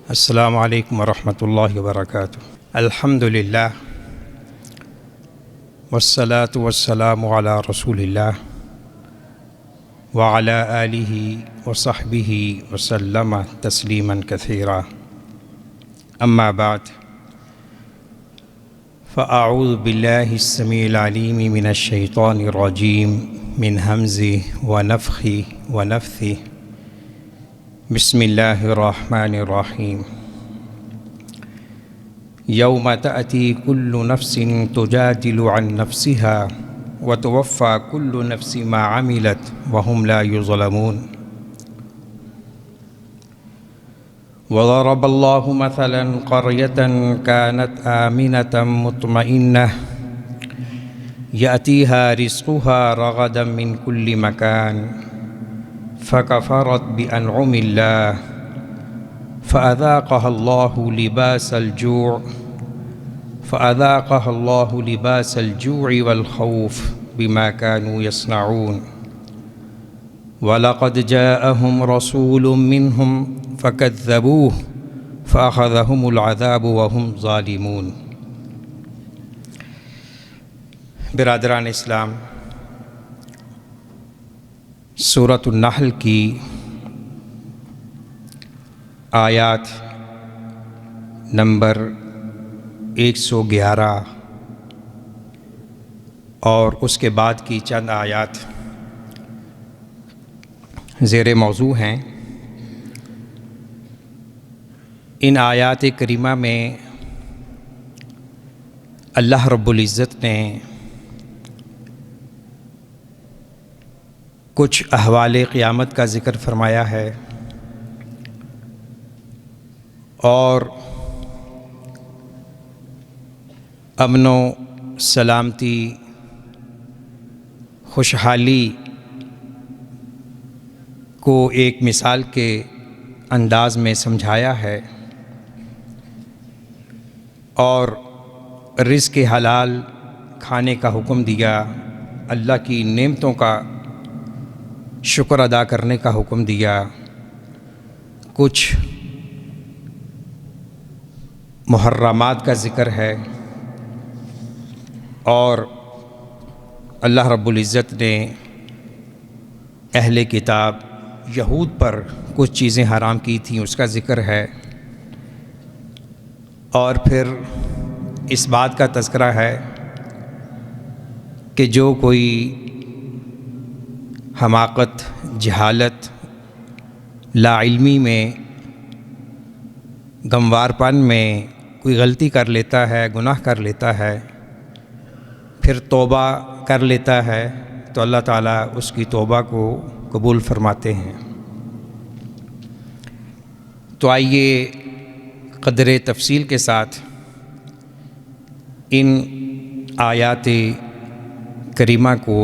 السلام علیکم ورحمۃ اللہ وبرکاتہ۔ الحمد للہ والصلاة والسلام علی رسول اللہ وعلی آلہ وصحبہ وسلم تسلیما کثیرا، اما بعد فاعوذ باللہ السمیع العلیم من الشیطان الرجیم من ہمزہ ونفخہ ونفثہ۔ بسم اللہ الرحمن الرحیم۔ یوم تأتی کل نفس تجادل عن نفسها وتوفى كل نفس ما عملت وهم لا يظلمون۔ وضرب الله مثلا قرية كانت آمنة مطمئنة يأتيها رزقها رغدا من كل مكان فكفرت بأنعم الله فأذاقها الله لباس الجوع والخوف بما كانوا يصنعون۔ ولقد جاءهم رسول منهم فكذبوه فأخذهم العذاب وهم ظالمون۔ برادران اسلام، سورۃ النحل کی آیات نمبر 111 اور اس کے بعد کی چند آیات زیر موضوع ہیں۔ ان آیات کریمہ میں اللہ رب العزت نے کچھ احوال قیامت کا ذکر فرمایا ہے اور امن و سلامتی، خوشحالی کو ایک مثال کے انداز میں سمجھایا ہے اور رزق حلال کھانے کا حکم دیا، اللہ کی نعمتوں کا شکر ادا کرنے کا حکم دیا، کچھ محرمات کا ذکر ہے اور اللہ رب العزت نے اہل کتاب یہود پر کچھ چیزیں حرام کی تھیں، اس کا ذکر ہے، اور پھر اس بات کا تذکرہ ہے کہ جو کوئی حماقت، جہالت، لا علمی میں، گموار پن میں کوئی غلطی کر لیتا ہے، گناہ کر لیتا ہے، پھر توبہ کر لیتا ہے تو اللہ تعالیٰ اس کی توبہ کو قبول فرماتے ہیں۔ تو آئیے قدر تفصیل کے ساتھ ان آیات کریمہ کو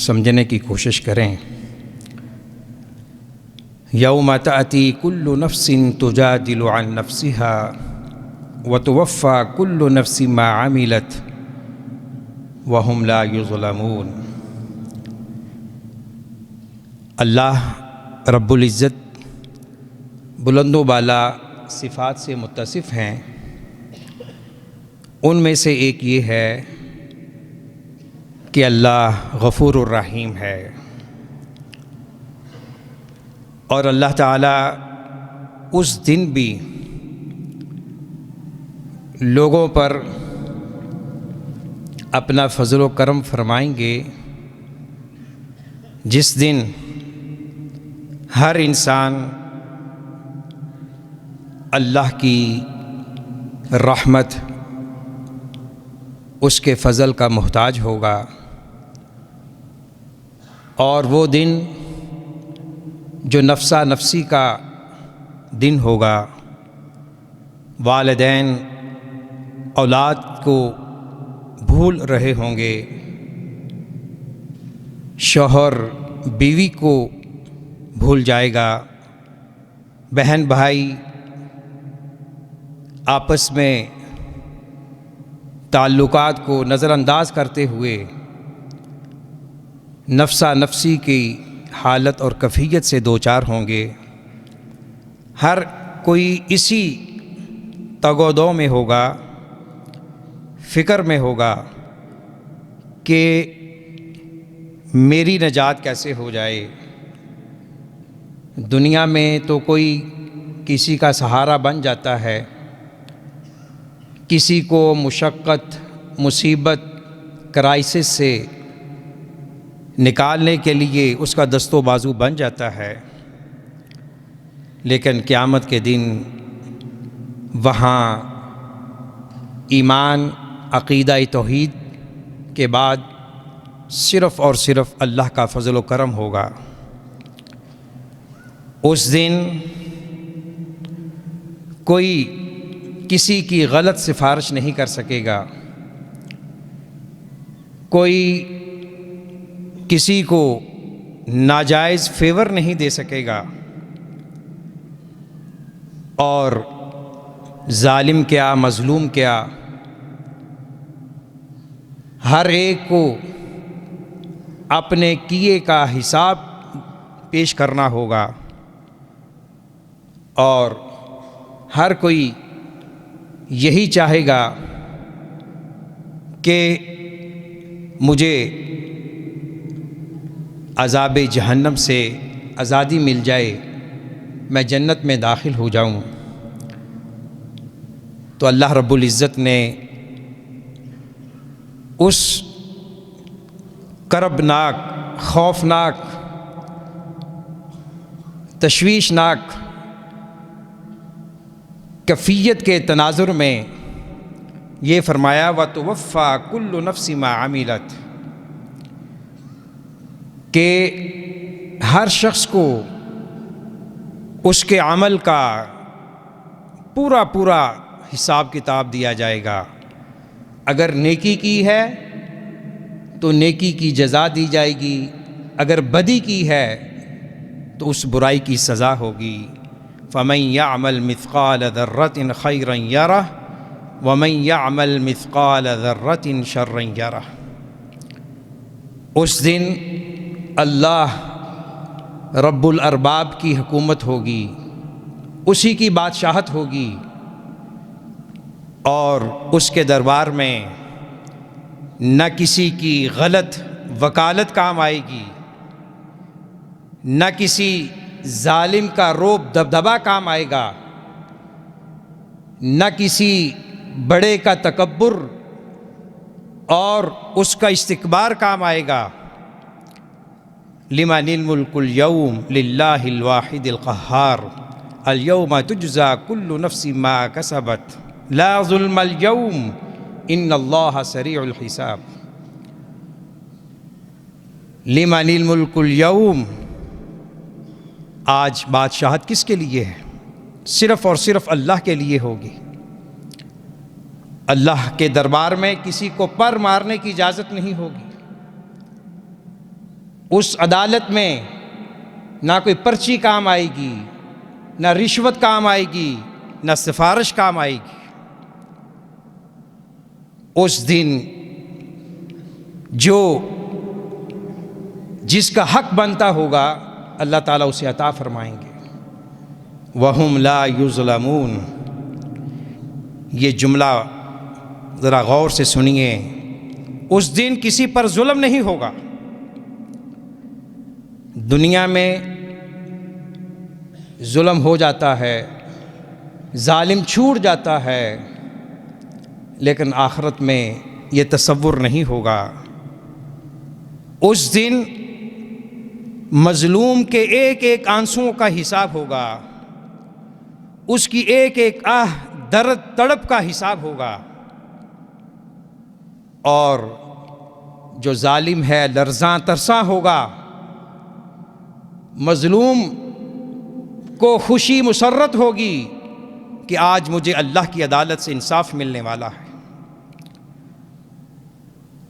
سمجھنے کی کوشش کریں۔ یوم تأتی کل نفس تجادل عن نفسها وتوفى كل نفس ما عملت وهم لا يظلمون۔ اللہ رب العزت بلند و بالا صفات سے متصف ہیں، ان میں سے ایک یہ ہے کہ اللہ غفور الرحیم ہے، اور اللہ تعالیٰ اس دن بھی لوگوں پر اپنا فضل و کرم فرمائیں گے جس دن ہر انسان اللہ کی رحمت، اس کے فضل کا محتاج ہوگا، اور وہ دن جو نفسا نفسی کا دن ہوگا، والدین اولاد کو بھول رہے ہوں گے، شوہر بیوی کو بھول جائے گا، بہن بھائی آپس میں تعلقات کو نظر انداز کرتے ہوئے نفسا نفسی کی حالت اور کیفیت سے دوچار ہوں گے۔ ہر کوئی اسی تگ و دو میں ہوگا، فکر میں ہوگا کہ میری نجات کیسے ہو جائے۔ دنیا میں تو کوئی کسی کا سہارا بن جاتا ہے، کسی کو مشقت، مصیبت، کرائسس سے نکالنے کے لیے اس کا دست و بازو بن جاتا ہے، لیکن قیامت کے دن وہاں ایمان، عقیدہ توحید کے بعد صرف اور صرف اللہ کا فضل و کرم ہوگا۔ اس دن کوئی کسی کی غلط سفارش نہیں کر سکے گا، کوئی کسی کو ناجائز فیور نہیں دے سکے گا، اور ظالم کیا، مظلوم کیا، ہر ایک کو اپنے کیے کا حساب پیش کرنا ہوگا، اور ہر کوئی یہی چاہے گا کہ مجھے عذاب جہنم سے آزادی مل جائے، میں جنت میں داخل ہو جاؤں۔ تو اللہ رب العزت نے اس کربناک، خوفناک، تشویشناک کیفیت کے تناظر میں یہ فرمایا وَتُوَفَّى كُلُّ نَفْسٍ مَا عَمِلَتْ، کہ ہر شخص کو اس کے عمل کا پورا حساب کتاب دیا جائے گا۔ اگر نیکی کی ہے تو نیکی کی جزا دی جائے گی، اگر بدی کی ہے تو اس برائی کی سزا ہوگی۔ فَمَن يَعْمَلْ مِثْقَالَ ذَرَّةٍ خَيْرًا يَرَهُ وَمَن يَعْمَلْ مِثْقَالَ ذَرَّةٍ شَرًّا يَرَهُ۔ اس دن اللہ رب الارباب کی حکومت ہوگی، اسی کی بادشاہت ہوگی، اور اس کے دربار میں نہ کسی کی غلط وکالت کام آئے گی، نہ کسی ظالم کا روب دبدبا کام آئے گا، نہ کسی بڑے کا تکبر اور اس کا استکبار کام آئے گا۔ لمن الملک اليوم للہ الواحد القہار اليوم تجزى كل نفس ما كسبت لا ظلم اليوم ان اللہ سریع الحساب۔ لمن الملک اليوم، آج بادشاہت کس کے لیے ہے؟ صرف اور صرف اللہ کے لیے ہوگی۔ اللہ کے دربار میں کسی کو پر مارنے کی اجازت نہیں ہوگی۔ اس عدالت میں نہ کوئی پرچی کام آئے گی، نہ رشوت کام آئے گی، نہ سفارش کام آئے گی۔ اس دن جس کا حق بنتا ہوگا اللہ تعالیٰ اسے عطا فرمائیں گے۔ وَهُمْ لَا يُظْلَمُونَ، یہ جملہ ذرا غور سے سنیے۔ اس دن کسی پر ظلم نہیں ہوگا۔ دنیا میں ظلم ہو جاتا ہے، ظالم چھوٹ جاتا ہے، لیکن آخرت میں یہ تصور نہیں ہوگا۔ اس دن مظلوم کے ایک ایک آنسوؤں کا حساب ہوگا، اس کی ایک ایک آہ درد تڑپ کا حساب ہوگا، اور جو ظالم ہے لرزاں ترساں ہوگا۔ مظلوم کو خوشی مسرت ہوگی کہ آج مجھے اللہ کی عدالت سے انصاف ملنے والا ہے۔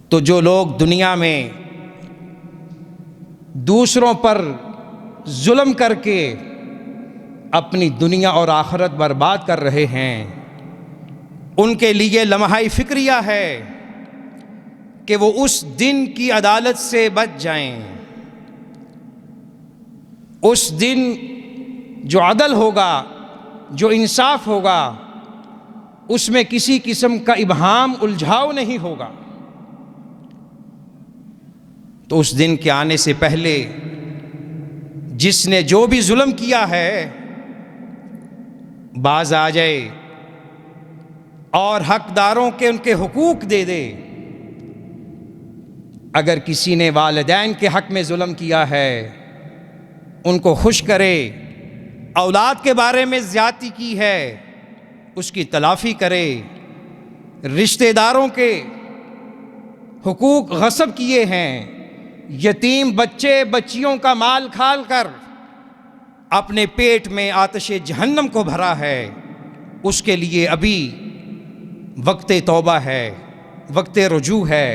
تو جو لوگ دنیا میں دوسروں پر ظلم کر کے اپنی دنیا اور آخرت برباد کر رہے ہیں، ان کے لیے لمحہ فکریہ ہے کہ وہ اس دن کی عدالت سے بچ جائیں۔ اس دن جو عدل ہوگا جو انصاف ہوگا اس میں کسی قسم کا ابہام الجھاؤ نہیں ہوگا۔ تو اس دن کے آنے سے پہلے جس نے جو بھی ظلم کیا ہے باز آ جائے اور حقداروں کے ان کے حقوق دے دے۔ اگر کسی نے والدین کے حق میں ظلم کیا ہے ان کو خوش کرے، اولاد کے بارے میں زیادتی کی ہے اس کی تلافی کرے، رشتہ داروں کے حقوق غصب کیے ہیں، یتیم بچے بچیوں کا مال کھال کر اپنے پیٹ میں آتش جہنم کو بھرا ہے، اس کے لیے ابھی وقت توبہ ہے، وقت رجوع ہے۔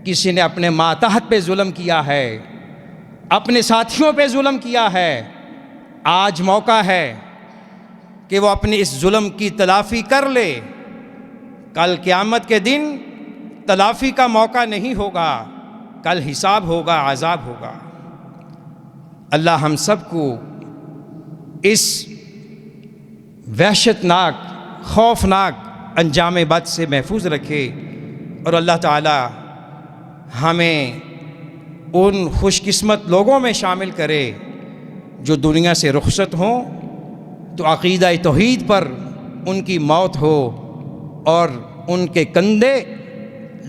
کسی نے اپنے ماتحت پہ ظلم کیا ہے، اپنے ساتھیوں پہ ظلم کیا ہے، آج موقع ہے کہ وہ اپنے اس ظلم کی تلافی کر لے۔ کل قیامت کے دن تلافی کا موقع نہیں ہوگا، کل حساب ہوگا، عذاب ہوگا۔ اللہ ہم سب کو اس وحشتناک خوفناک انجام بد سے محفوظ رکھے، اور اللہ تعالی ہمیں ان خوش قسمت لوگوں میں شامل کرے جو دنیا سے رخصت ہوں تو عقیدہ توحید پر ان کی موت ہو اور ان کے کندھے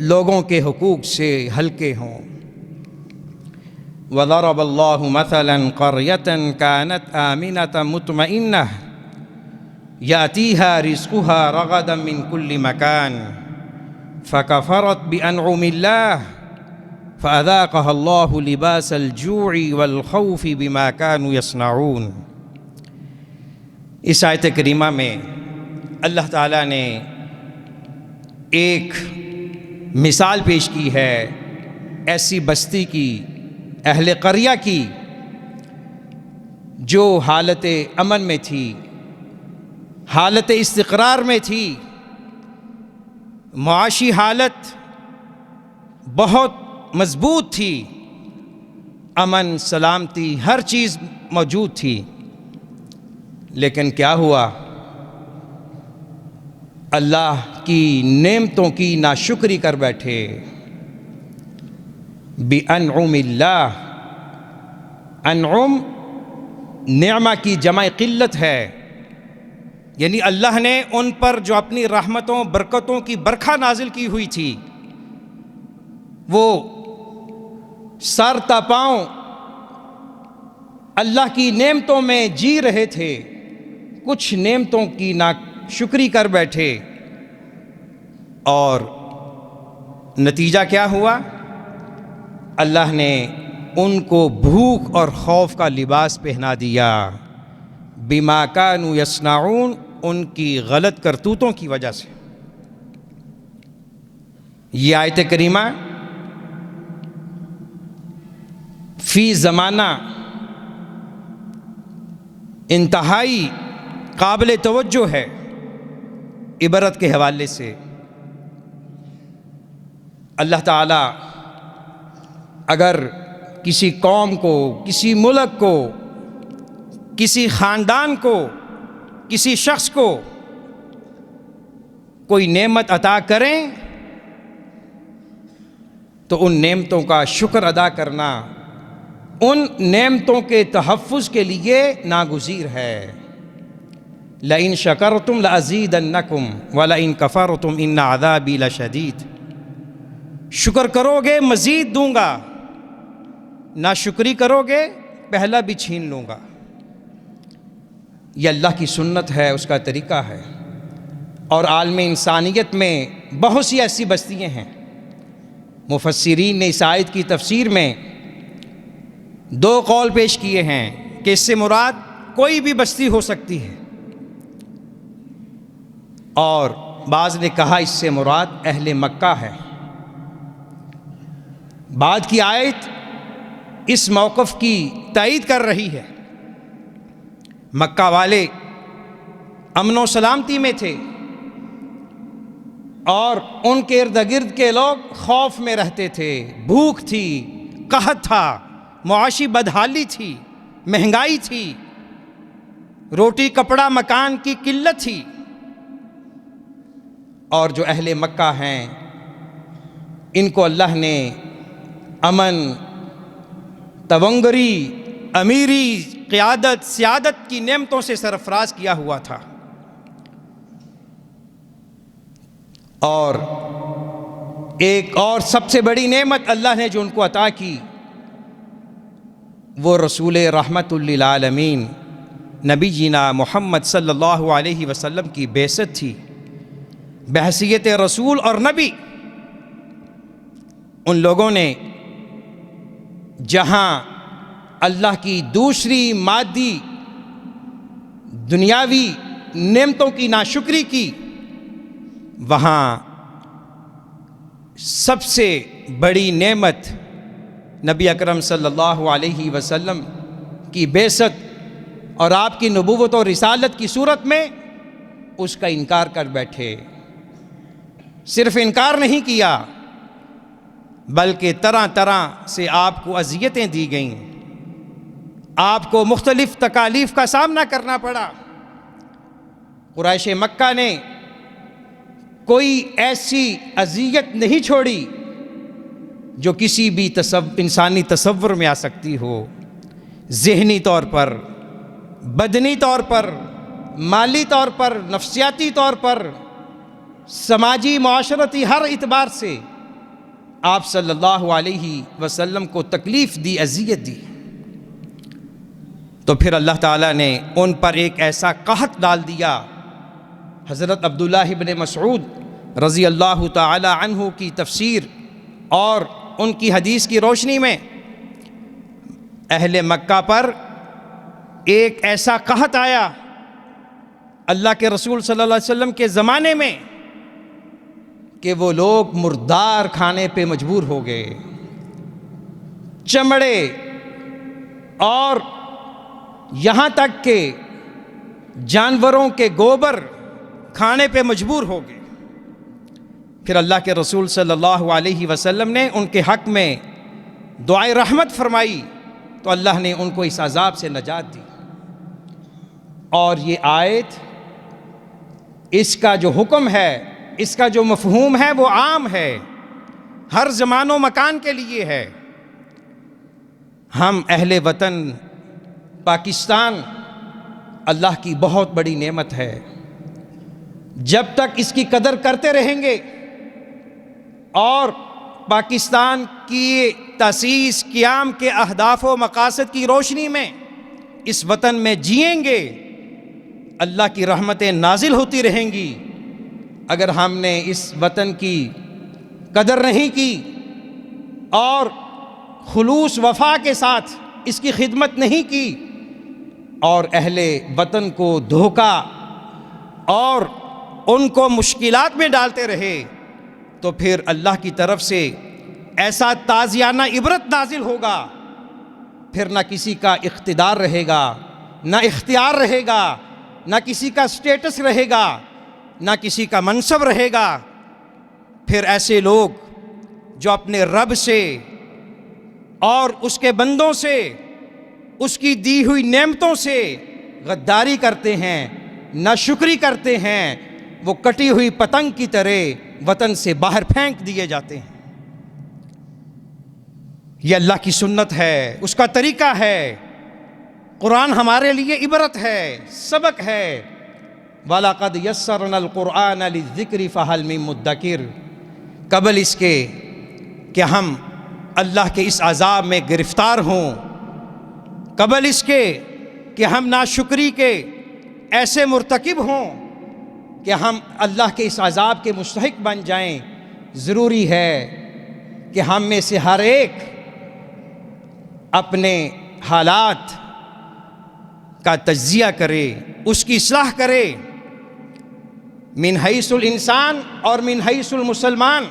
لوگوں کے حقوق سے ہلکے ہوں۔ وَضَرَبَ اللَّهُ مَثَلًا قَرْيَةً كَانَتْ آمِنَةً مُطْمَئِنَّةً يَأْتِيهَا رِزْقُهَا رَغَدًا مِنْ كُلِّ مَكَانٍ فَكَفَرَتْ بِأَنْعُمِ اللَّهِ فَأَذَاقَهَا اللَّهُ لِبَاسَ الْجُوعِ وَالْخَوْفِ بِمَا كَانُوا يَصْنَعُونَ۔ اس آیت کریمہ میں اللہ تعالیٰ نے ایک مثال پیش کی ہے ایسی بستی کی، اہل قریہ کی، جو حالت امن میں تھی، حالت استقرار میں تھی، معاشی حالت بہت مضبوط تھی، امن سلامتی ہر چیز موجود تھی، لیکن کیا ہوا؟ اللہ کی نعمتوں کی ناشکری کر بیٹھے۔ بِأَنْعُمِ اللہ، انعم نعمہ کی جمع قلت ہے، یعنی اللہ نے ان پر جو اپنی رحمتوں برکتوں کی برکھا نازل کی ہوئی تھی، وہ سر تا پاؤں اللہ کی نعمتوں میں جی رہے تھے، کچھ نعمتوں کی ناشکری کر بیٹھے، اور نتیجہ کیا ہوا؟ اللہ نے ان کو بھوک اور خوف کا لباس پہنا دیا، بما کانوا یصنعون، ان کی غلط کرتوتوں کی وجہ سے۔ یہ آیت کریمہ فی زمانہ انتہائی قابل توجہ ہے عبرت کے حوالے سے۔ اللہ تعالیٰ اگر کسی قوم کو، کسی ملک کو، کسی خاندان کو، کسی شخص کو کوئی نعمت عطا کریں تو ان نعمتوں کا شکر ادا کرنا ان نعمتوں کے تحفظ کے لیے ناگزیر ہے۔ لَإِن شَكَرْتُمْ لَأَزِيدَنَّكُمْ وَلَإِن كَفَرْتُمْ إِنَّ عَذَابِي لَشَدِيدٌ۔ شکر کرو گے مزید دوں گا، ناشکری کرو گے پہلا بھی چھین لوں گا۔ یہ اللہ کی سنت ہے، اس کا طریقہ ہے، اور عالم انسانیت میں بہت سی ایسی بستیاں ہیں۔ مفسرین نے اس آیت کی تفسیر میں دو قول پیش کیے ہیں کہ اس سے مراد کوئی بھی بستی ہو سکتی ہے، اور بعض نے کہا اس سے مراد اہل مکہ ہے۔ بعد کی آیت اس موقف کی تائید کر رہی ہے۔ مکہ والے امن و سلامتی میں تھے، اور ان کے ارد گرد کے لوگ خوف میں رہتے تھے، بھوک تھی، قحط تھا، معاشی بدحالی تھی، مہنگائی تھی، روٹی کپڑا مکان کی قلت تھی، اور جو اہل مکہ ہیں ان کو اللہ نے امن، تونگری، امیری، قیادت، سیادت کی نعمتوں سے سرفراز کیا ہوا تھا۔ اور ایک اور سب سے بڑی نعمت اللہ نے جو ان کو عطا کی وہ رسول رحمت للعالمین نبی جینا محمد صلی اللہ علیہ وسلم کی بعثت تھی، بحیثیت رسول اور نبی۔ ان لوگوں نے جہاں اللہ کی دوسری مادی دنیاوی نعمتوں کی ناشکری کی، وہاں سب سے بڑی نعمت نبی اکرم صلی اللہ علیہ وسلم کی بعثت اور آپ کی نبوت اور رسالت کی صورت میں اس کا انکار کر بیٹھے۔ صرف انکار نہیں کیا بلکہ طرح طرح سے آپ کو اذیتیں دی گئیں، آپ کو مختلف تکالیف کا سامنا کرنا پڑا۔ قریش مکہ نے کوئی ایسی اذیت نہیں چھوڑی جو کسی بھی انسانی تصور میں آ سکتی ہو، ذہنی طور پر، بدنی طور پر، مالی طور پر، نفسیاتی طور پر، سماجی معاشرتی ہر اعتبار سے آپ صلی اللہ علیہ وسلم کو تکلیف دی، اذیت دی۔ تو پھر اللہ تعالیٰ نے ان پر ایک ایسا قحط ڈال دیا۔ حضرت عبداللہ بن مسعود رضی اللہ تعالی عنہ کی تفسیر اور ان کی حدیث کی روشنی میں اہل مکہ پر ایک ایسا قحط آیا اللہ کے رسول صلی اللہ علیہ وسلم کے زمانے میں کہ وہ لوگ مردار کھانے پہ مجبور ہو گئے، چمڑے، اور یہاں تک کہ جانوروں کے گوبر کھانے پہ مجبور ہو گئے۔ پھر اللہ کے رسول صلی اللہ علیہ وسلم نے ان کے حق میں دعائے رحمت فرمائی تو اللہ نے ان کو اس عذاب سے نجات دی۔ اور یہ آیت، اس کا جو حکم ہے، اس کا جو مفہوم ہے وہ عام ہے، ہر زمان و مکان کے لیے ہے۔ ہم اہل وطن پاکستان اللہ کی بہت بڑی نعمت ہے، جب تک اس کی قدر کرتے رہیں گے اور پاکستان کی تاسیس قیام کے اہداف و مقاصد کی روشنی میں اس وطن میں جئیں گے، اللہ کی رحمتیں نازل ہوتی رہیں گی۔ اگر ہم نے اس وطن کی قدر نہیں کی اور خلوص وفا کے ساتھ اس کی خدمت نہیں کی اور اہل وطن کو دھوکہ اور ان کو مشکلات میں ڈالتے رہے تو پھر اللہ کی طرف سے ایسا تازیانہ عبرت نازل ہوگا، پھر نہ کسی کا اقتدار رہے گا، نہ اختیار رہے گا، نہ کسی کا سٹیٹس رہے گا، نہ کسی کا منصب رہے گا۔ پھر ایسے لوگ جو اپنے رب سے اور اس کے بندوں سے، اس کی دی ہوئی نعمتوں سے غداری کرتے ہیں، ناشکری کرتے ہیں، وہ کٹی ہوئی پتنگ کی طرح وطن سے باہر پھینک دیے جاتے ہیں۔ یہ اللہ کی سنت ہے، اس کا طریقہ ہے۔ قرآن ہمارے لیے عبرت ہے، سبق ہے۔ وَلَقَدْ يَسَّرْنَا الْقُرْآنَ لِلذِّكْرِ فَهَلْ مِن مُدَّكِرٍ، قبل اس کے کہ ہم اللہ کے اس عذاب میں گرفتار ہوں، قبل اس کے کہ ہم ناشکری کے ایسے مرتکب ہوں کہ ہم اللہ کے اس عذاب کے مستحق بن جائیں، ضروری ہے کہ ہم میں سے ہر ایک اپنے حالات کا تجزیہ کرے، اس کی اصلاح کرے، من حیث الانسان اور من حیث المسلمان۔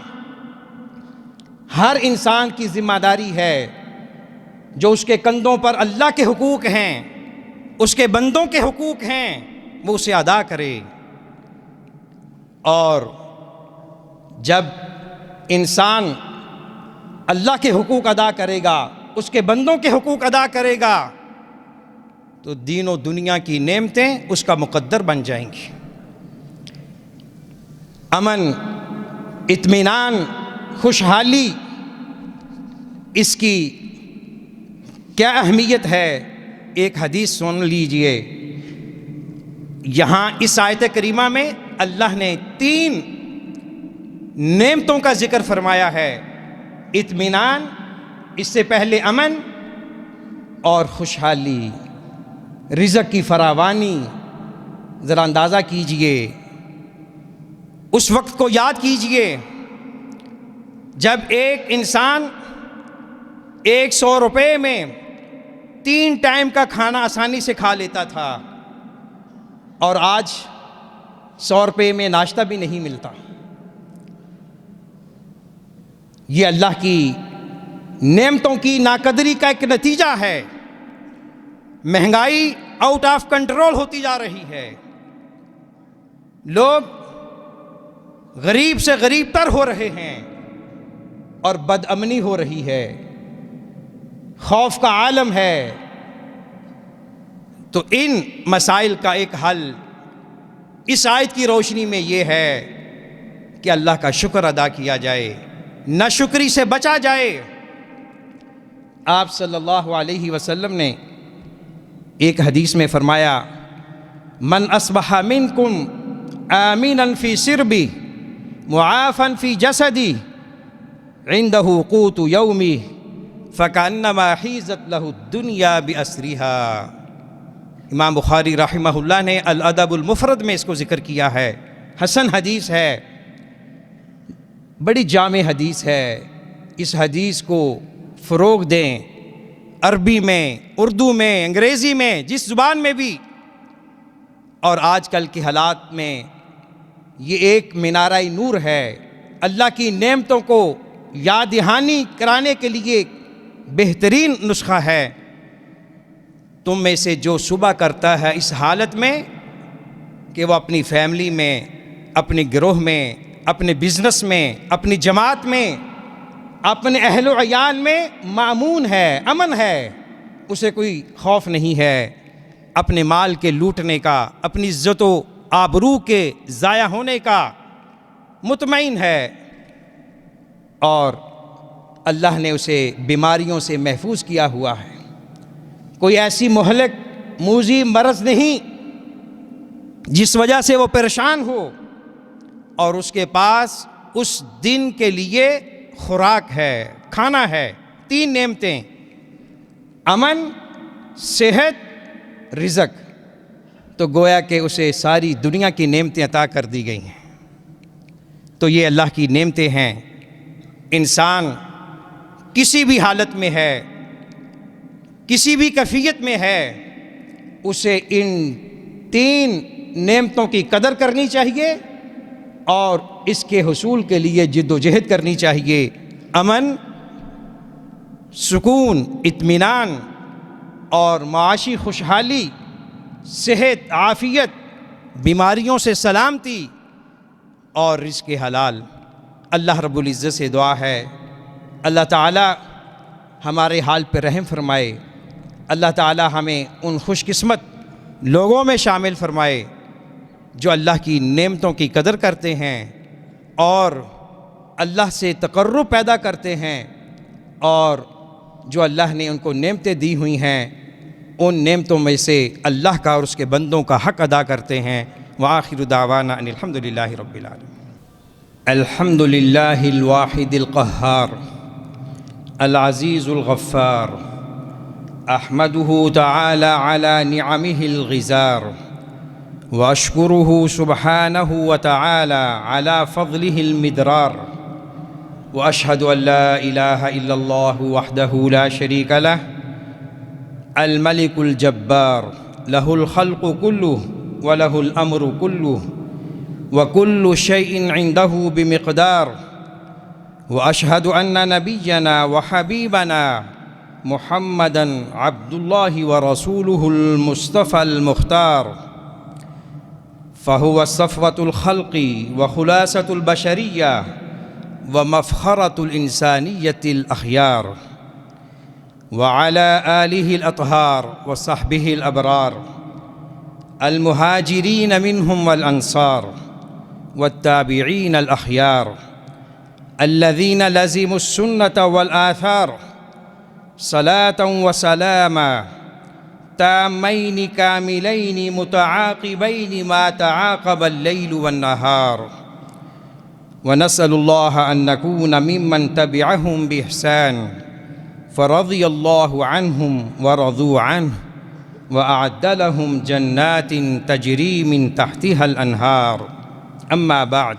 ہر انسان کی ذمہ داری ہے جو اس کے کندھوں پر اللہ کے حقوق ہیں، اس کے بندوں کے حقوق ہیں، وہ اسے ادا کرے۔ اور جب انسان اللہ کے حقوق ادا کرے گا، اس کے بندوں کے حقوق ادا کرے گا، تو دین و دنیا کی نعمتیں اس کا مقدر بن جائیں گی۔ امن، اطمینان، خوشحالی، اس کی کیا اہمیت ہے؟ ایک حدیث سن لیجئے۔ یہاں اس آیت کریمہ میں اللہ نے 3 نعمتوں کا ذکر فرمایا ہے، اطمینان، اس سے پہلے امن اور خوشحالی، رزق کی فراوانی۔ ذرا اندازہ کیجئے، اس وقت کو یاد کیجئے جب ایک انسان 100 روپے میں 3 ٹائم کا کھانا آسانی سے کھا لیتا تھا، اور آج 100 روپے میں ناشتہ بھی نہیں ملتا۔ یہ اللہ کی نعمتوں کی ناقدری کا ایک نتیجہ ہے۔ مہنگائی آؤٹ آف کنٹرول ہوتی جا رہی ہے، لوگ غریب سے غریب تر ہو رہے ہیں، اور بد امنی ہو رہی ہے، خوف کا عالم ہے۔ تو ان مسائل کا ایک حل اس آیت کی روشنی میں یہ ہے کہ اللہ کا شکر ادا کیا جائے، ناشکری سے بچا جائے۔ آپ صلی اللہ علیہ وسلم نے ایک حدیث میں فرمایا، من اصبح منکم آمنا فی سربی معافا فی جسدی عنده قوت یومی فکأنما حیزت له الدنیا بأسرها۔ امام بخاری رحمہ اللہ نے الادب المفرد میں اس کو ذکر کیا ہے، حسن حدیث ہے، بڑی جامع حدیث ہے۔ اس حدیث کو فروغ دیں، عربی میں، اردو میں، انگریزی میں، جس زبان میں بھی۔ اور آج کل کے حالات میں یہ ایک منارہ نور ہے، اللہ کی نعمتوں کو یاد دہانی کرانے کے لیے بہترین نسخہ ہے۔ تم میں سے جو صبح کرتا ہے اس حالت میں کہ وہ اپنی فیملی میں، اپنے گروہ میں، اپنے بزنس میں، اپنی جماعت میں، اپنے اہل و عیال میں مامون ہے، امن ہے، اسے کوئی خوف نہیں ہے اپنے مال کے لوٹنے کا، اپنی عزت و آبرو کے ضائع ہونے کا، مطمئن ہے، اور اللہ نے اسے بیماریوں سے محفوظ کیا ہوا ہے۔ کوئی ایسی مہلک موذی مرض نہیں جس وجہ سے وہ پریشان ہو، اور اس کے پاس اس دن کے لیے خوراک ہے، کھانا ہے۔ 3 نعمتیں، امن، صحت، رزق، تو گویا کہ اسے ساری دنیا کی نعمتیں عطا کر دی گئی ہیں۔ تو یہ اللہ کی نعمتیں ہیں۔ انسان کسی بھی حالت میں ہے، کسی بھی کیفیت میں ہے، اسے ان 3 نعمتوں کی قدر کرنی چاہیے اور اس کے حصول کے لیے جد و جہد کرنی چاہیے۔ امن، سکون، اطمینان اور معاشی خوشحالی، صحت، عافیت، بیماریوں سے سلامتی اور رزق حلال۔ اللہ رب العزت سے دعا ہے اللہ تعالی ہمارے حال پہ رحم فرمائے، اللہ تعالی ہمیں ان خوش قسمت لوگوں میں شامل فرمائے جو اللہ کی نعمتوں کی قدر کرتے ہیں اور اللہ سے تقرب پیدا کرتے ہیں، اور جو اللہ نے ان کو نعمتیں دی ہوئی ہیں ان نعمتوں میں سے اللہ کا اور اس کے بندوں کا حق ادا کرتے ہیں۔ وآخر دعوانا ان الحمد للہ رب العالمین۔ الحمد للہ الواحد القہار العزیز الغفار، احمدہ تعالی علی نعمہ الغزار، واشکرہ سبحانہ وتعالی علی فضلہ المدرار، واشہد ان لا الہ الا اللہ وحدہ لا شریک لہ الملک الجبار، لہ الخلق کلہ ولہ الامر کلہ وکل شیء عندہ بمقدار، واشہد ان نبینا وحبیبنا محمدا عبد اللہ ورسولہ المصطفى المختار، فهو صفوة الخلق وخلاصة البشریہ ومفخرة الإنسانیة الأخیار، وعلى آله الأطهار وصحبه الأبرار المهاجرين منهم والأنصار والتابعين الأخيار الذين لزموا السنة والآثار صلاة وسلاما تامين كاملين متعاقبين ما تعاقب الليل والنهار، ونسأل الله أن نكون ممن تبعهم بإحسان فرضي الله عنهم ورضوا عنه وأعد لهم جنات تجري من تحتها الأنهار. أما بعد،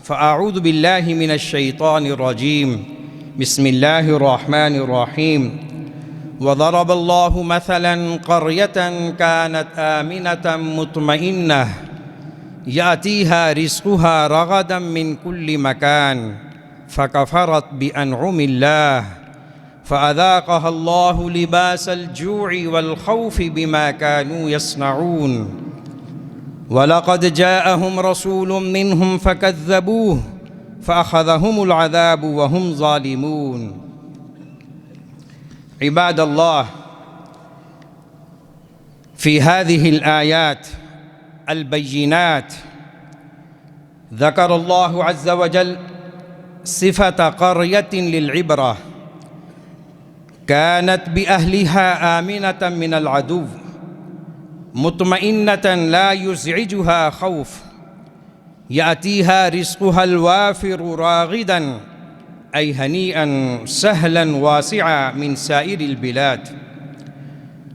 فأعوذ بالله من الشيطان الرجيم. بسم الله الرحمن الرحيم. وضرب الله مثلا قرية كانت آمنة مطمئنة يأتيها رزقها رغدا من كل مكان فكفرت بأنعم الله فأذاقها الله لباس الجوع والخوف بما كانوا يصنعون. ولقد جاءهم رسول منهم فكذبوه فأخذهم العذاب وهم ظالمون. عباد الله، في هذه الآيات البينات ذكر الله عز وجل صفة قرية للعبرة كانت بأهلها آمنة من العدو مطمئنة لا يزعجها خوف يأتيها رزقها الوافر راغدا أي هنيئا سهلا واسعا من سائر البلاد.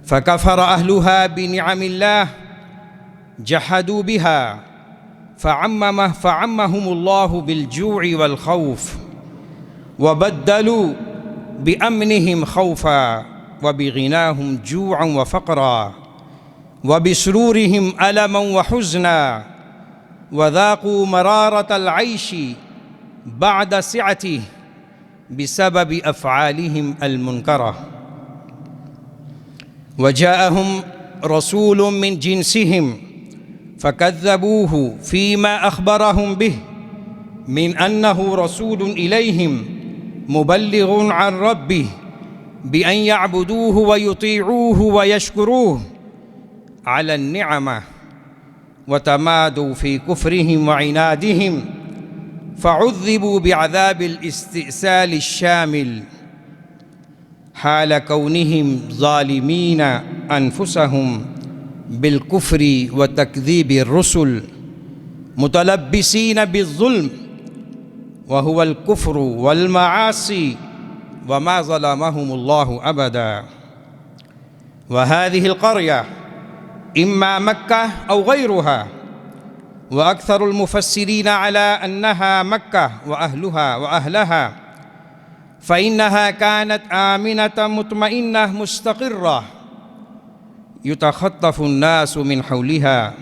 فكفر أهلها بنعم الله جحدوا بها فعمهم الله بالجوع والخوف وبدلوا بأمنهم خوفا وبغناهم جوعا وفقرا وبسرورهم ألما وحزنا وذاقوا مرارة العيش بعد سعته بسبب أفعالهم المنكرة. وجاءهم رسول من جنسهم فكذبوه فيما أخبرهم به من أنه رسول إليهم مبلغ عن ربه بأن يعبدوه ويطيعوه ويشكروه على النعمة، وتمادوا في كفرهم وعنادهم فعذبوا بعذاب الاستئصال الشامل حال كونهم ظالمين أنفسهم بالكفر وتكذيب الرسل متلبسين بالظلم وهو الكفر والمعاصي، وما ظلمهم الله أبدا. وهذه القرية إما مكة أو غيرها، وأكثر المفسرين على أنها مكة وأهلها فإنها كانت آمنة مطمئنة مستقرة يتخطف الناس من حولها،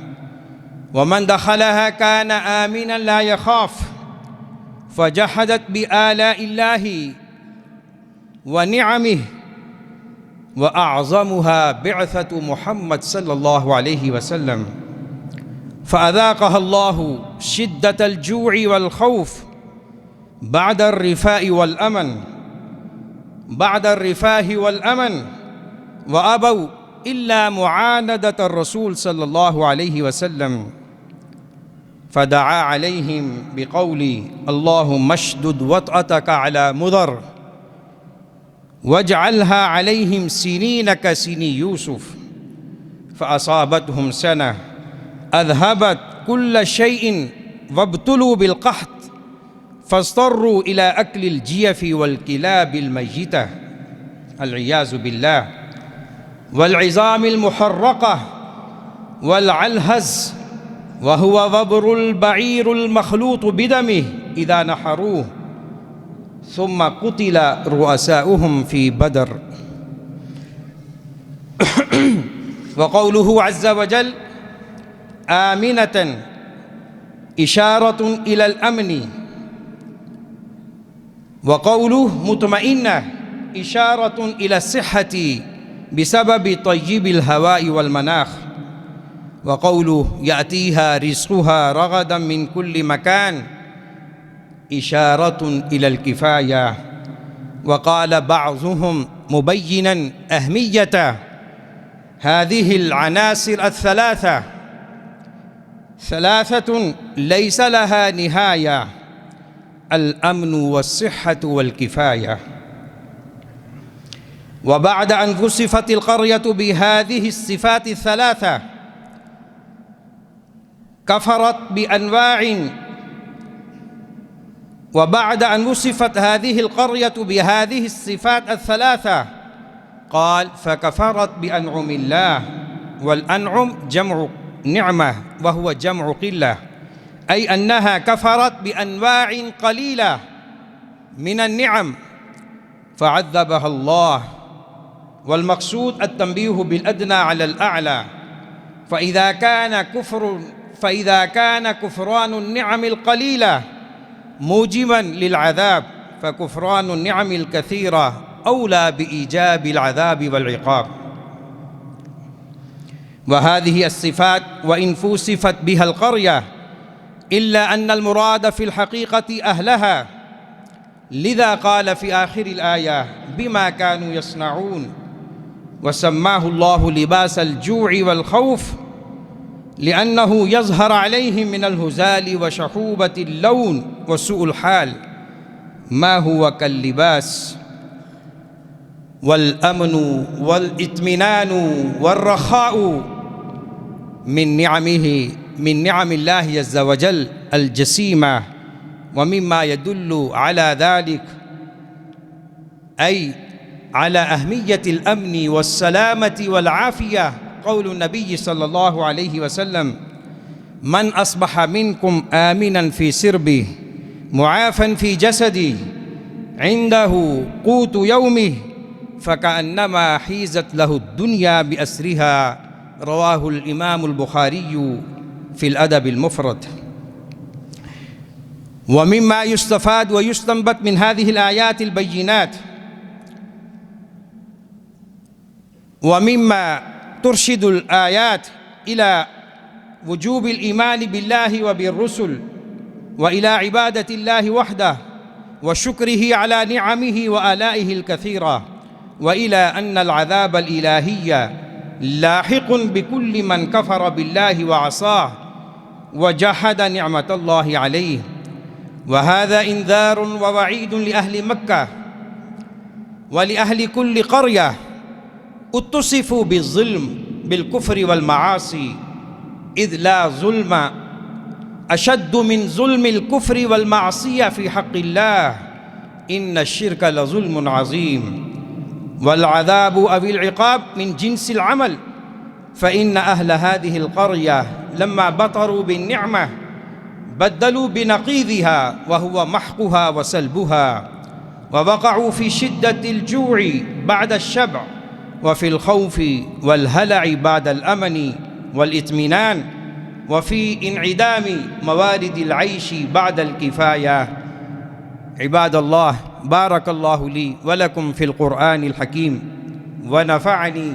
ومن دخلها كان آمنا لا يخاف، فجحدت بآلاء الله ونعمه، وأعظمها بعثة محمد صلى الله عليه وسلم، فأذاقها الله شدة الجوع والخوف بعد الرفاه والأمن، وأبوا إلا معاندة الرسول صلى الله عليه وسلم، فدعا عليهم بقول اللهم اشدد وطأتك على مضر واجعلها عليهم سنين كسني يوسف، فأصابتهم سنة أذهبت كل شيء وابتلوا بالقحط فاضطروا إلى أكل الجيف والكلاب الميتة العياذ بالله، والعظام المحرقة والعلهز وهو ضبر البعير المخلوط بدمه إذا نحروه، ثم قتل رؤساؤهم في بدر. وقوله عز وجل آمنة إشارة إلى الأمن، وقوله مطمئنة إشارة إلى الصحة بسبب طيب الهواء والمناخ، وقوله يأتيها رزقها رغدا من كل مكان إشارة إلى الكفاية. وقال بعضهم مبينا أهمية هذه العناصر الثلاثة، ثلاثة ليس لها نهاية: الأمن والصحة والكفاية. وبعد أن وصفت القرية بهذه الصفات الثلاثة كفرت بأنواع، وبعد أن وصفت هذه القرية بهذه الصفات الثلاثة قال فكفرت بأنعم الله. والأنعم جمع نعمة وهو جمع قلة، أي أنها كفرت بأنواع قليلة من النعم فعذبها الله. والمقصود التنبيه بالأدنى على الأعلى. فإذا كان كفران النعم القليلة موجبا للعذاب، فكفران النعم الكثيرة أولى بإيجاب العذاب والعقاب. وهذه الصفات وإن وصفت بها القرية إلا أن المراد في الحقيقة أهلها، لذا قال في آخر الآية بما كانوا يصنعون، وسماه الله لباس الجوع والخوف لأنه يظهر عليهم من الهزال وشحوبة اللون وسوء الحال ما هو كاللباس. والأمن والإطمئنان والرخاء من نعم الله عز وجل الجسيمة. ومما يدل على ذلك أي على أهمية الأمن والسلامة والعافية قول النبي صلى الله عليه وسلم: من أصبح منكم آمنا في سربه معافا في جسده عنده قوت يومه فكأنما حيزت له الدنيا بأسرها. رواه الإمام البخاري في الأدب المفرد. ومما يستفاد ويستنبط من هذه الآيات البينات، ومما ترشد الآيات إلى وجوب الإيمان بالله وبالرسل وإلى عبادة الله وحده وشكره على نعمه وآلائه الكثيرة، وإلى أن العذاب الإلهي لاحق بكل من كفر بالله وعصاه وجحد نعمة الله عليه. وهذا إنذار ووعيد لأهل مكة ولأهل كل قرية اتصفوا بالظلم بالكفر والمعاصي، إذ لا ظلم أشد من ظلم الكفر والمعصية في حق الله، إن الشرك لظلم عظيم. والعذاب أو العقاب من جنس العمل، فإن أهل هذه القرية لما بطروا بالنعمة بدلوا بنقيضها وهو محقها وسلبها، ووقعوا في شدة الجوع بعد الشبع، وفي الخوف والهلع بعد الأمن والإطمئنان، وفي انعدام موارد العيش بعد الكفاية. عباد الله، بارك الله لي ولكم في القرآن الحكيم، ونفعني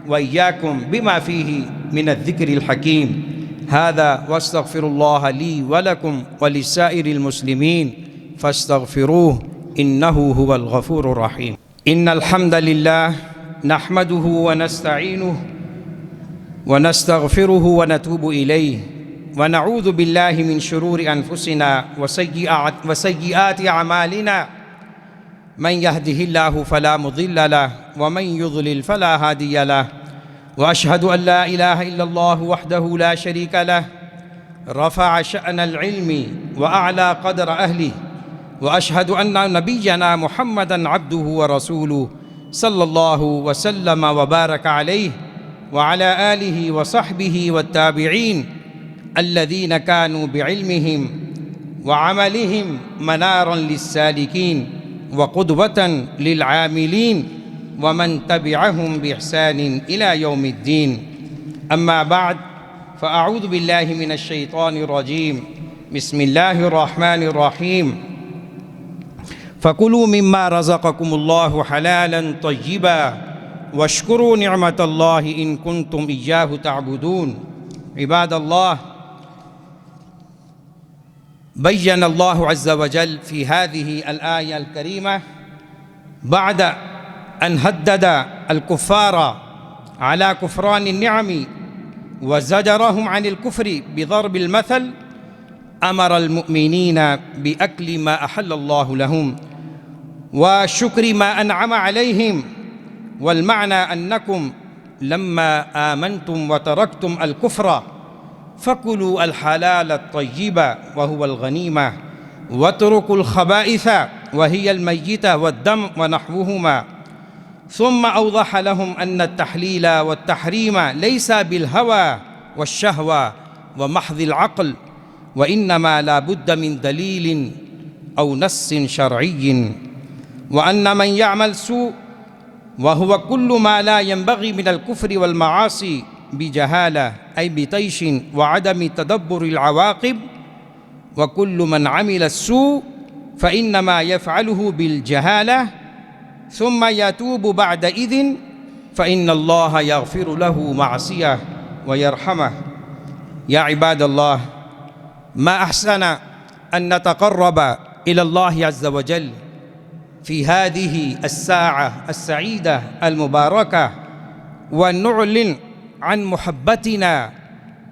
وإياكم بما فيه من الذكر الحكيم. هذا واستغفر الله لي ولكم ولسائر المسلمين فاستغفروه إنه هو الغفور الرحيم. إن الحمد لله نحمده ونستعينه ونستغفره ونتوب إليه، ونعوذ بالله من شرور أنفسنا وسيئات أعمالنا، من يهده الله فلا مضل له ومن يضلل فلا هادي له، وأشهد أن لا إله إلا الله وحده لا شريك له رفع شأن العلم وأعلى قدر أهله، وأشهد أن نبينا محمدًا عبده ورسوله صلى الله وسلم وبارك عليه وعلى آله وصحبه والتابعين الذين كانوا بعلمهم وعملهم منارا للسالكين وقدوة للعاملين ومن تبعهم بإحسان إلى يوم الدين. أما بعد، فأعوذ بالله من الشيطان الرجيم. بسم الله الرحمن الرحيم. فكلوا مما رزقكم الله حلالا طيبا واشكروا نعمة الله إن كنتم إياه تعبدون. عباد الله، بين الله عز وجل في هذه الآية الكريمة بعد أن هدد الكفار على كفران النعم وزجرهم عن الكفر بضرب المثل، أمر المؤمنين بأكل ما أحل الله لهم وشكر ما أنعم عليهم. والمعنى أنكم لما آمنتم وتركتم الكفر فكلوا الحلال الطيب وهو الغنيمة، واتركوا الخبائث وهي الميتة والدم ونحوهما. ثم أوضح لهم أن التحليل والتحريم ليس بالهوى والشهوة ومحض العقل، وإنما لا بد من دليل أو نص شرعي، وأن من يعمل سوء وهو كل ما لا ينبغي من الكفر والمعاصي بجهالة أي بطيش وعدم تدبر العواقب، وكل من عمل السوء فإنما يفعله بالجهالة ثم يتوب بعدئذ فإن الله يغفر له معصية ويرحمه. يا عباد الله، ما أحسن أن نتقرب إلى الله عز وجل في هذه الساعة السعيدة المباركة، ونعلن عن محبتنا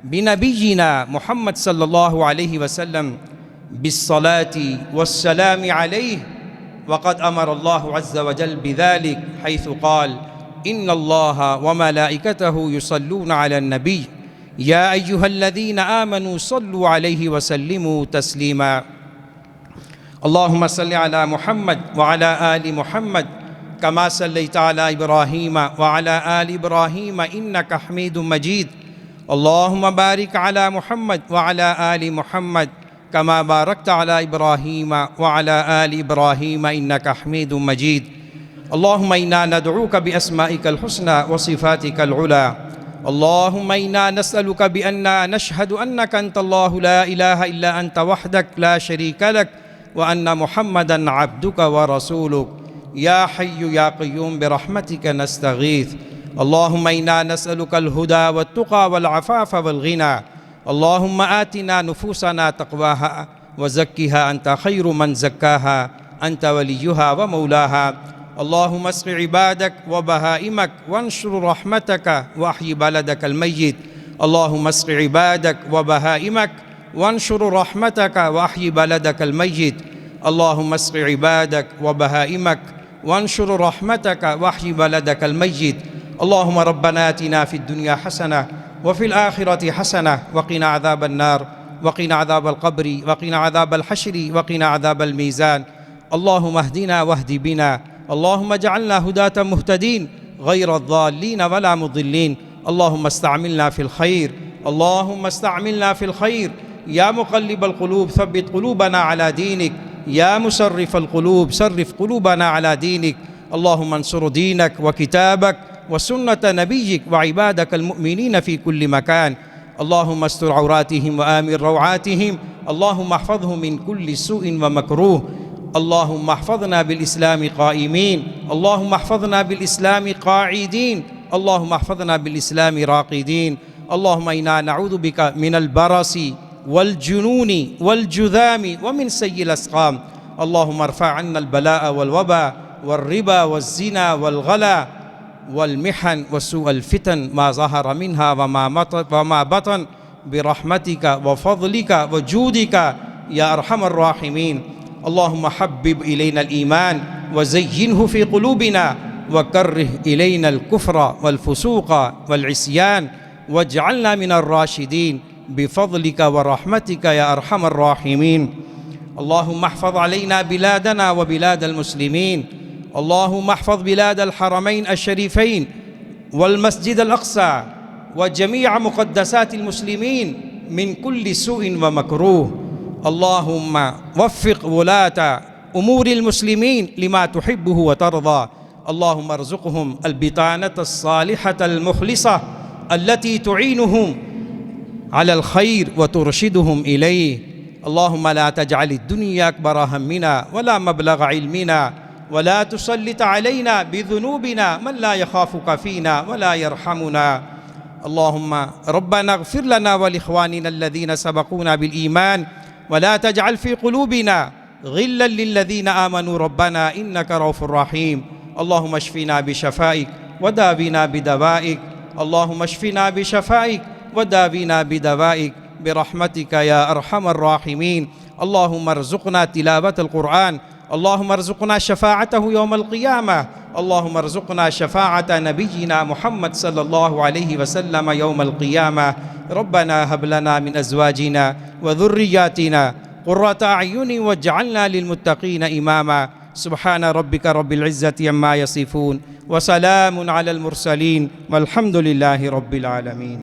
بنبينا محمد صلى الله عليه وسلم بالصلاة والسلام عليه، وقد أمر الله عز وجل بذلك حيث قال: إن الله وملائكته يصلون على النبي يا أيها الذين آمنوا صلوا عليه وسلموا تسليما. اللهم صل على محمد وعلى آل محمد كما صليت على إبراهيم وعلى آل إبراهيم إنك حميد مجيد. اللهم بارك على محمد وعلى آل محمد كما باركت على إبراهيم وعلى آل إبراهيم إنك حميد مجيد. اللهم إنا ندعوك بأسمائك الحسنى وصفاتك العلى. اللهم إنا نسألك بأننا نشهد أنك أنت الله لا إله إلا أنت وحدك لا شريك لك، وأن محمدًا عبدك ورسولك. يا حي يا قيوم برحمتك نستغيث. اللهم إنا نسألك الهدى والتقى والعفاف والغنى. اللهم آتنا نفوسنا تقواها وزكها أنت خير من زكاها، أنت وليها ومولاها. اللهم اسق عبادك وبهائمك وانشر رحمتك وأحي بلدك الميت. اللهم اسق عبادك وبهائمك وانشر رحمتك وأحي بلدك الميت. اللهم اسق عبادك وبهائمك وانشر رحمتك وأحي بلدك الميت. اللهم ربنا آتنا في الدنيا حسنة وفي الآخرة حسنة وقنا عذاب النار وقنا عذاب القبر وقنا عذاب الحشر وقنا عذاب الميزان. اللهم اهدنا واهد بنا. اللهم اجعلنا هداة مهتدين غير الضالين ولا مضلين. اللهم استعملنا في الخير. اللهم استعملنا في الخير. يا مقلب القلوب ثبت قلوبنا على دينك. يا مصرف القلوب صرف قلوبنا على دينك. اللهم انصر دينك وكتابك وسنة نبيك وعبادك المؤمنين في كل مكان. اللهم استر عوراتهم وآمن روعاتهم. اللهم احفظهم من كل سوء ومكروه. اللهم احفظنا بالإسلام قائمين. اللهم احفظنا بالإسلام قاعدين. اللهم احفظنا بالإسلام راقدين. اللهم إنا نعوذ بك من البرص والجنون والجذام ومن سيء الأسقام. اللهم ارفع عنا البلاء والوباء والربا والزنا والغلا والمحن وسوء الفتن ما ظهر منها وما بطن برحمتك وفضلك وجودك يا أرحم الراحمين. اللهم حبب إلينا الإيمان وزينه في قلوبنا وكره إلينا الكفر والفسوق والعصيان واجعلنا من الراشدين بفضلك ورحمتك يا أرحم الراحمين. اللهم احفظ علينا بلادنا وبلاد المسلمين. اللهم احفظ بلاد الحرمين الشريفين والمسجد الأقصى وجميع مقدسات المسلمين من كل سوء ومكروه. اللهم وفق ولاة أمور المسلمين لما تحبه وترضى. اللهم ارزقهم البطانة الصالحة المخلصة التي تعينهم على الخير وترشدهم إليه. اللهم لا تجعل الدنيا أكبر همنا ولا مبلغ علمنا ولا تسلط علينا بذنوبنا من لا يخافك فينا ولا يرحمنا. اللهم ربنا اغفر لنا ولإخواننا الذين سبقونا بالإيمان ولا تجعل في قلوبنا غلا للذين آمنوا ربنا إنك رؤوف رحيم. اللهم اشفنا بشفائك وداونا بدوائك، اللهم اشفنا بشفائك وداونا بدوائك برحمتك يا أرحم الراحمين. اللهم ارزقنا تلاوة القرآن، اللهم ارزقنا شفاعته يوم القيامة، اللهم ارزقنا شفاعة نبينا محمد صلى الله عليه وسلم يوم القيامة. ربنا هب لنا من أزواجنا وذرياتنا قرة أعين واجعلنا للمتقين إماما. سبحان ربك رب العزة عما يصفون وسلام على المرسلين والحمد لله رب العالمين.